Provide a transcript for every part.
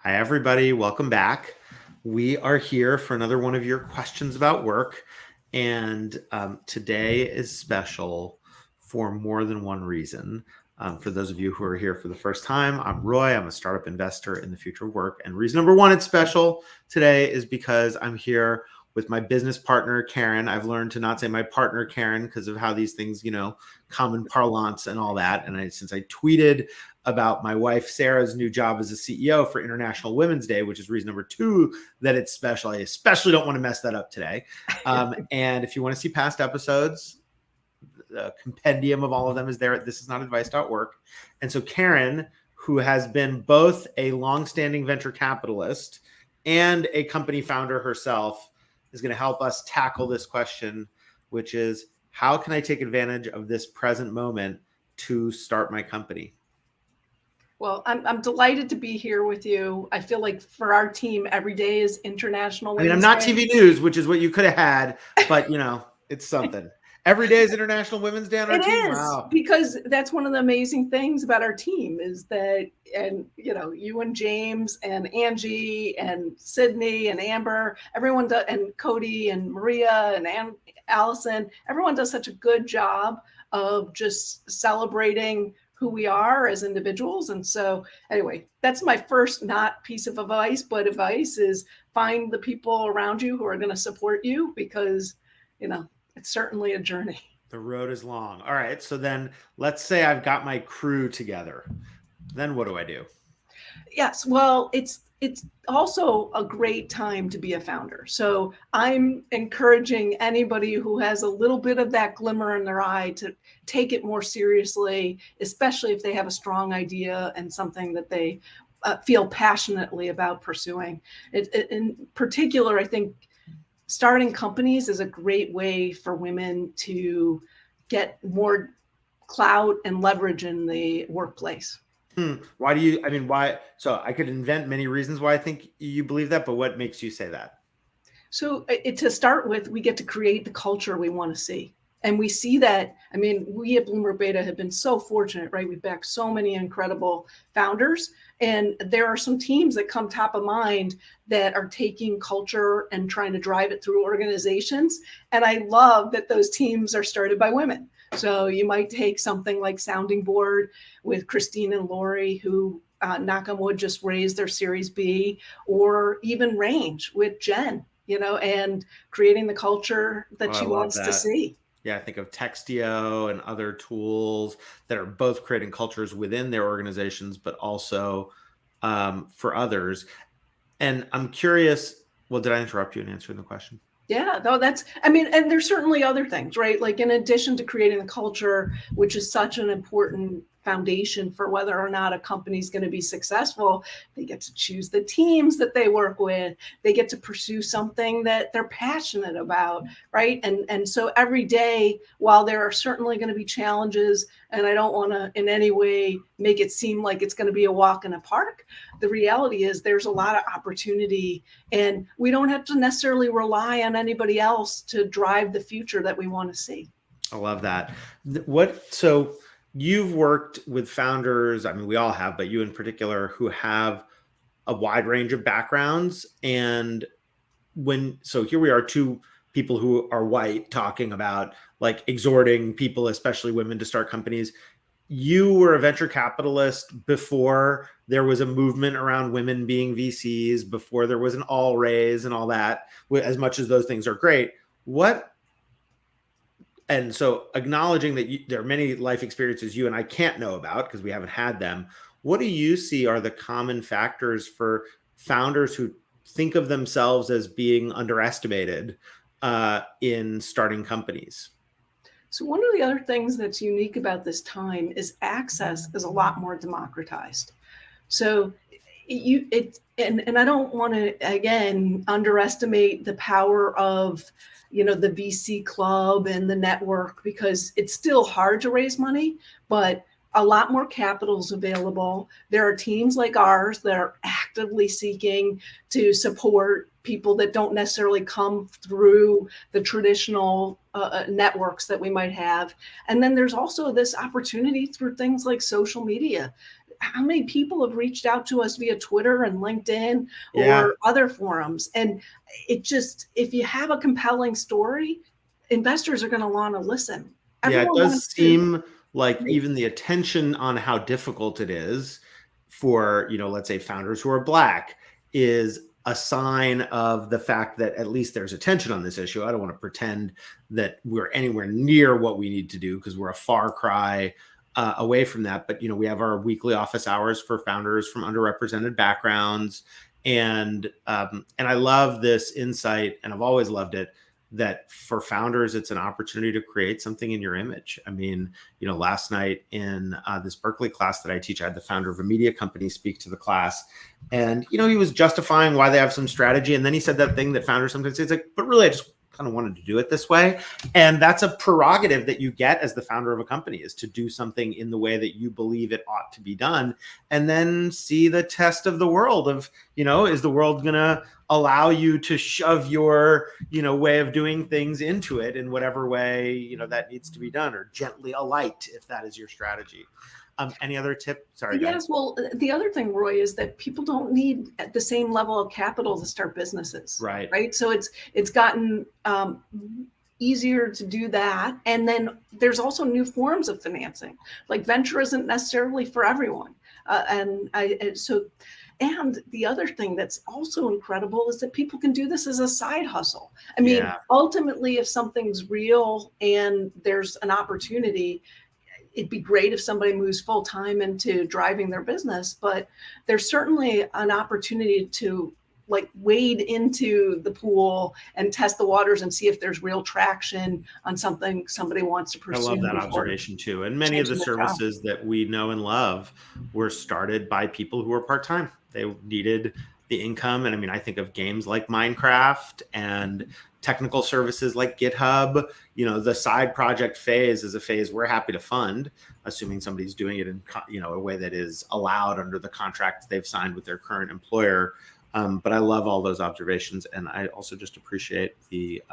Hi, everybody. Welcome back. We are here for another one of your questions about work. And today is special for more than one reason. For those of you who are here for the first time, I'm Roy. I'm a startup investor in the future of work. And reason number one it's special today is because I'm here with my business partner, Karin. I've learned to not say my partner, Karin, because of how these things, common parlance and all that. And since I tweeted about my wife Sarah's new job as a CEO for International Women's Day, which is reason number two that it's special. I especially don't want to mess that up today. And if you want to see past episodes, the compendium of all of them is there at thisisnotadvice.work. And so Karin, who has been both a longstanding venture capitalist and a company founder herself, is going to help us tackle this question, which is, how can I take advantage of this present moment to start my company? Well, I'm delighted to be here with you. I feel like for our team, every day is International Women's Day. I'm not TV news, which is what you could have had, but it's something. Every day is International Women's Day on our team. It is, wow. Because that's one of the amazing things about our team is that, and you and James and Angie and Sydney and Amber, everyone does, and Cody and Maria and Allison, everyone does such a good job of just celebrating who we are as individuals. And so anyway, that's my first not piece of advice, but advice is find the people around you who are going to support you, because, it's certainly a journey. The road is long. All right. So then let's say I've got my crew together. Then what do I do? Yes. Well, it's also a great time to be a founder. So I'm encouraging anybody who has a little bit of that glimmer in their eye to take it more seriously, especially if they have a strong idea and something that they feel passionately about pursuing. In particular, I think starting companies is a great way for women to get more clout and leverage in the workplace. Why do you, why? So I could invent many reasons why I think you believe that, but what makes you say that? So to start with, we get to create the culture we want to see. And we see that, we at Bloomberg Beta have been so fortunate, right? We've backed so many incredible founders. And there are some teams that come top of mind that are taking culture and trying to drive it through organizations. And I love that those teams are started by women. So you might take something like Sounding Board with Christine and Lori, who knock on wood just raised their Series B, or even Range with Jen, and creating the culture that she wants to see. Yeah, I think of Textio and other tools that are both creating cultures within their organizations, but also for others. And I'm curious, well, did I interrupt you in answering the question? Yeah, though and there's certainly other things, right? Like in addition to creating the culture, which is such an important foundation for whether or not a company is going to be successful, they get to choose the teams that they work with. They get to pursue something that they're passionate about, right? And so every day, while there are certainly going to be challenges, and I don't want to in any way make it seem like it's going to be a walk in a park, the reality is there's a lot of opportunity, and we don't have to necessarily rely on anybody else to drive the future that we want to see. I love that. So you've worked with founders, we all have, but you in particular, who have a wide range of backgrounds. And so here we are, two people who are white talking about like exhorting people, especially women, to start companies. You were a venture capitalist before there was a movement around women being VCs, before there was an all raise and all that, as much as those things are great. And so acknowledging that there are many life experiences you and I can't know about because we haven't had them, what do you see are the common factors for founders who think of themselves as being underestimated in starting companies? So one of the other things that's unique about this time is access is a lot more democratized. So and I don't want to, again, underestimate the power of the VC club and the network, because it's still hard to raise money, but a lot more capital is available. There are teams like ours that are actively seeking to support people that don't necessarily come through the traditional networks that we might have. And then there's also this opportunity through things like social media. how many people have reached out to us via Twitter and LinkedIn Yeah. or other forums? And it just, if you have a compelling story, investors are going to want to listen. Yeah, it Everyone does wants to. seem like even the attention on how difficult it is for, let's say founders who are Black is a sign of the fact that at least there's attention on this issue. I don't want to pretend that we're anywhere near what we need to do because we're a far cry away from that. But, we have our weekly office hours for founders from underrepresented backgrounds. And I love this insight, and I've always loved it, that for founders, it's an opportunity to create something in your image. I mean, last night in this Berkeley class that I teach, I had the founder of a media company speak to the class. And, he was justifying why they have some strategy. And then he said that thing that founders sometimes say, it's like, but really, I just kind of wanted to do it this way. And that's a prerogative that you get as the founder of a company, is to do something in the way that you believe it ought to be done. And then see the test of the world of, is the world going to allow you to shove your, way of doing things into it in whatever way, that needs to be done, or gently alight if that is your strategy. Any other tip? Sorry. Yes. Well, the other thing, Roy, is that people don't need at the same level of capital to start businesses. Right. Right. So it's gotten easier to do that. And then there's also new forms of financing. Like venture isn't necessarily for everyone. And the other thing that's also incredible is that people can do this as a side hustle. I mean, ultimately, if something's real and there's an opportunity, it'd be great if somebody moves full time into driving their business, but there's certainly an opportunity to wade into the pool and test the waters and see if there's real traction on something somebody wants to pursue. I love that observation too. And many of the services that we know and love were started by people who were part-time. They needed the income. And I mean, I think of games like Minecraft and technical services like GitHub. The side project phase is a phase we're happy to fund, assuming somebody's doing it in, a way that is allowed under the contract they've signed with their current employer. But I love all those observations. And I also just appreciate the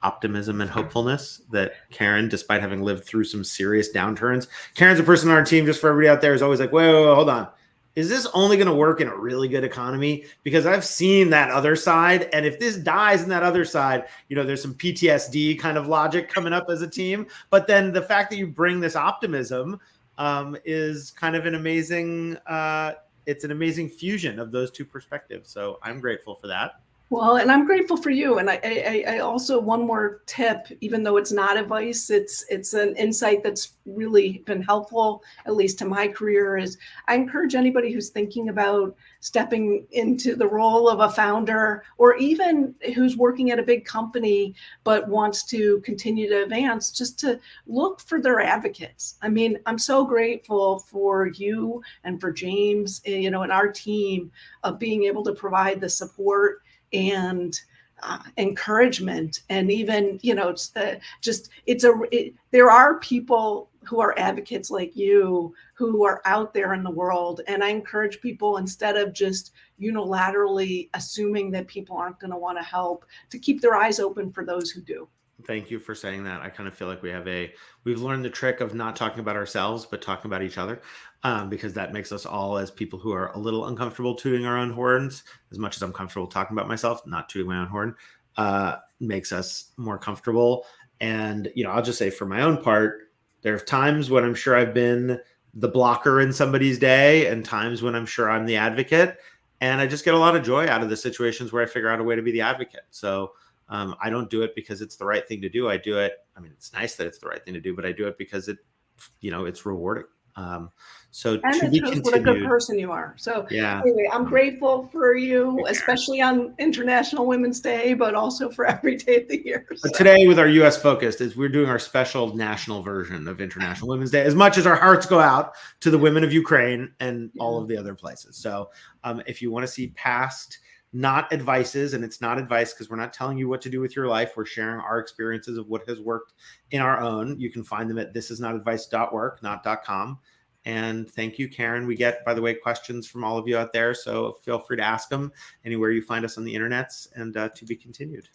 optimism and hopefulness that Karin, despite having lived through some serious downturns, Karin's a person on our team, just for everybody out there, is always like, wait, hold on. Is this only going to work in a really good economy? Because I've seen that other side. And if this dies in that other side, there's some PTSD kind of logic coming up as a team. But then the fact that you bring this optimism is kind of an amazing, it's an amazing fusion of those two perspectives. So I'm grateful for that. Well, and I'm grateful for you. And I also, one more tip, even though it's not advice, it's an insight that's really been helpful, at least to my career, is I encourage anybody who's thinking about stepping into the role of a founder, or even who's working at a big company but wants to continue to advance, just to look for their advocates. I mean, I'm so grateful for you and for James, and our team of being able to provide the support and encouragement, and even there are people who are advocates like you who are out there in the world, and I encourage people, instead of just unilaterally assuming that people aren't going to want to help, to keep their eyes open for those who do. Thank you for saying that. I kind of feel like we've learned the trick of not talking about ourselves, but talking about each other, because that makes us all, as people who are a little uncomfortable tooting our own horns, as much as I'm comfortable talking about myself, not tooting my own horn, makes us more comfortable. And, I'll just say for my own part, there are times when I'm sure I've been the blocker in somebody's day, and times when I'm sure I'm the advocate. And I just get a lot of joy out of the situations where I figure out a way to be the advocate. So I don't do it because it's the right thing to do. I do it. I mean, it's nice that it's the right thing to do, but I do it because it's rewarding. So and to it be shows continued. What a good person you are. So yeah. Anyway, I'm grateful for you, especially on International Women's Day, but also for every day of the year. So. But today, with our U.S. focus, is we're doing our special national version of International Women's Day, as much as our hearts go out to the women of Ukraine and all of the other places. So if you want to see past not advices, and it's not advice because we're not telling you what to do with your life. We're sharing our experiences of what has worked in our own. You can find them at thisisnotadvice.work, not .com. And thank you, Karin. We get, by the way, questions from all of you out there, so feel free to ask them anywhere you find us on the internets, and to be continued.